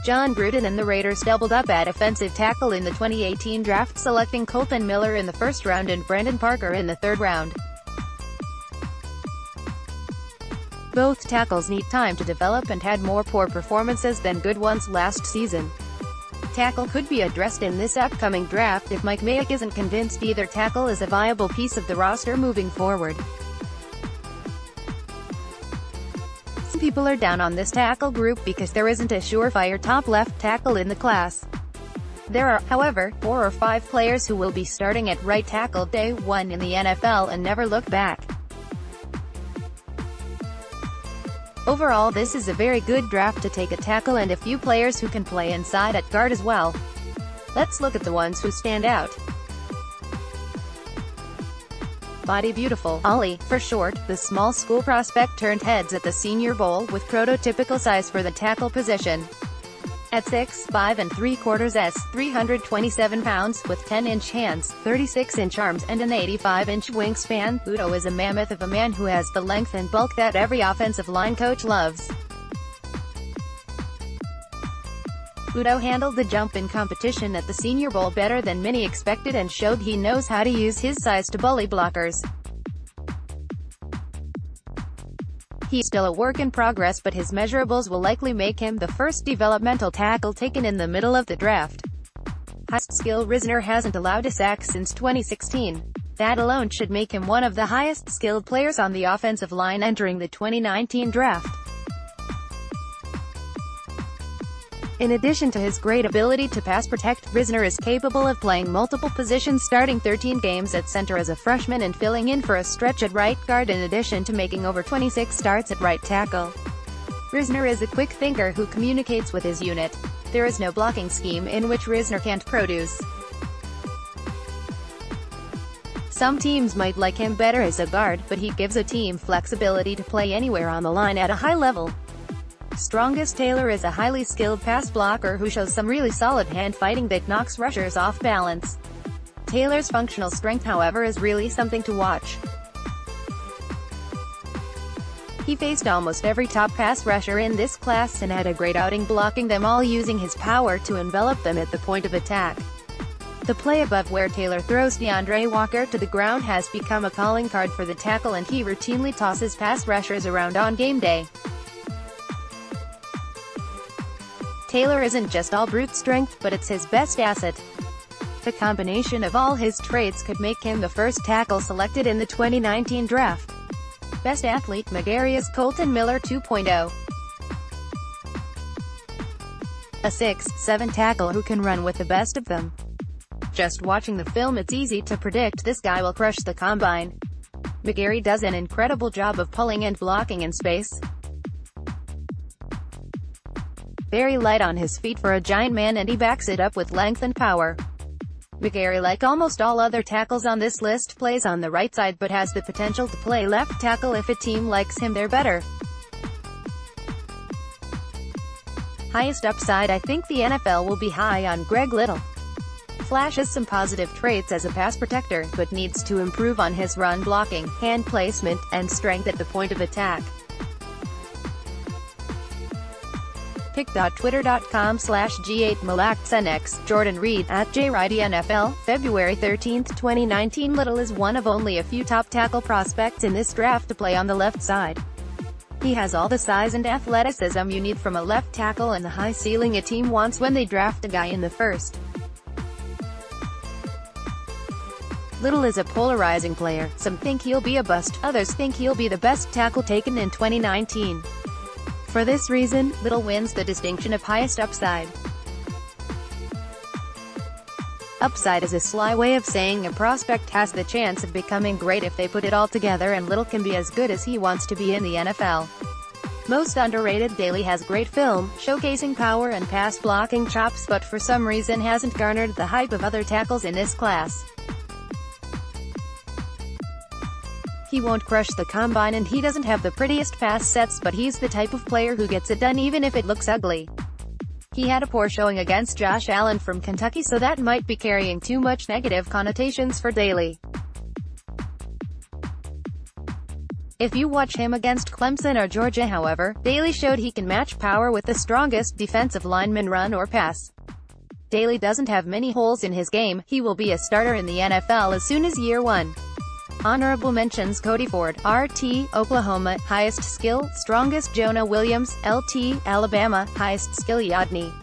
Jon Gruden and the Raiders doubled up at offensive tackle in the 2018 draft, selecting Kolton Miller in the first round and Brandon Parker in the third round. Both tackles need time to develop and had more poor performances than good ones last season. Tackle could be addressed in this upcoming draft if Mike Mayock isn't convinced either tackle is a viable piece of the roster moving forward. Some people are down on this tackle group because there isn't a surefire top left tackle in the class. There are, however, 4 or 5 players who will be starting at right tackle day 1 in the NFL and never look back. Overall, this is a very good draft to take a tackle and a few players who can play inside at guard as well. Let's look at the ones who stand out. Body beautiful, Ollie, for short, the small school prospect turned heads at the Senior Bowl with prototypical size for the tackle position. At 6'5" and 3/4", 327 pounds, with 10-inch hands, 36-inch arms, and an 85-inch wingspan, Udo is a mammoth of a man who has the length and bulk that every offensive line coach loves. Udo handled the jump in competition at the Senior Bowl better than many expected and showed he knows how to use his size to bully blockers. He's still a work in progress, but his measurables will likely make him the first developmental tackle taken in the middle of the draft. Highest skill Risner hasn't allowed a sack since 2016. That alone should make him one of the highest skilled players on the offensive line entering the 2019 draft. In addition to his great ability to pass protect, Risner is capable of playing multiple positions, starting 13 games at center as a freshman and filling in for a stretch at right guard in addition to making over 26 starts at right tackle. Risner is a quick thinker who communicates with his unit. There is no blocking scheme in which Risner can't produce. Some teams might like him better as a guard, but he gives a team flexibility to play anywhere on the line at a high level. Strongest Taylor is a highly skilled pass blocker who shows some really solid hand fighting that knocks rushers off balance. Taylor's functional strength, however, is really something to watch. He faced almost every top pass rusher in this class and had a great outing blocking them all, using his power to envelop them at the point of attack. The play above where Taylor throws DeAndre Walker to the ground has become a calling card for the tackle, and he routinely tosses pass rushers around on game day. Taylor isn't just all brute strength, but it's his best asset. The combination of all his traits could make him the first tackle selected in the 2019 draft. Best athlete Magarius Kolton Miller 2.0. A 6'7" tackle who can run with the best of them. Just watching the film, it's easy to predict this guy will crush the combine. McGarry does an incredible job of pulling and blocking in space. Very light on his feet for a giant man, and he backs it up with length and power. McGarry, like almost all other tackles on this list, plays on the right side but has the potential to play left tackle if a team likes him there better. Highest upside, I think the NFL will be high on Greg Little. Flashes some positive traits as a pass protector, but needs to improve on his run blocking, hand placement, and strength at the point of attack. pic.twitter.com/G8malaksenex, Jordan Reed, @JRightyNFL, February 13, 2019. Little is one of only a few top tackle prospects in this draft to play on the left side. He has all the size and athleticism you need from a left tackle and the high ceiling a team wants when they draft a guy in the first. Little is a polarizing player. Some think he'll be a bust, others think he'll be the best tackle taken in 2019. For this reason, Little wins the distinction of highest upside. Upside is a sly way of saying a prospect has the chance of becoming great if they put it all together, and Little can be as good as he wants to be in the NFL. Most underrated, Daly has great film, showcasing power and pass blocking chops, but for some reason hasn't garnered the hype of other tackles in this class. He won't crush the combine and he doesn't have the prettiest pass sets, but he's the type of player who gets it done even if it looks ugly. He had a poor showing against Josh Allen from Kentucky, so that might be carrying too much negative connotations for Daly. If you watch him against Clemson or Georgia, however, Daly showed he can match power with the strongest defensive lineman, run or pass. Daly doesn't have many holes in his game. He will be a starter in the NFL as soon as year one. Honorable mentions: Cody Ford, RT, Oklahoma, highest skill, strongest; Jonah Williams, LT, Alabama, highest skill; Yadni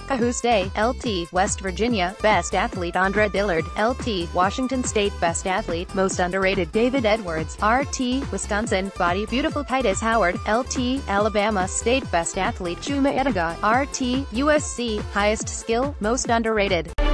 Kahuste, LT, West Virginia, best athlete; Andre Dillard, LT, Washington State, best athlete, most underrated; David Edwards, RT, Wisconsin, body beautiful; Titus Howard, LT, Alabama State, best athlete; Chuma Edoga, RT, USC, highest skill, most underrated.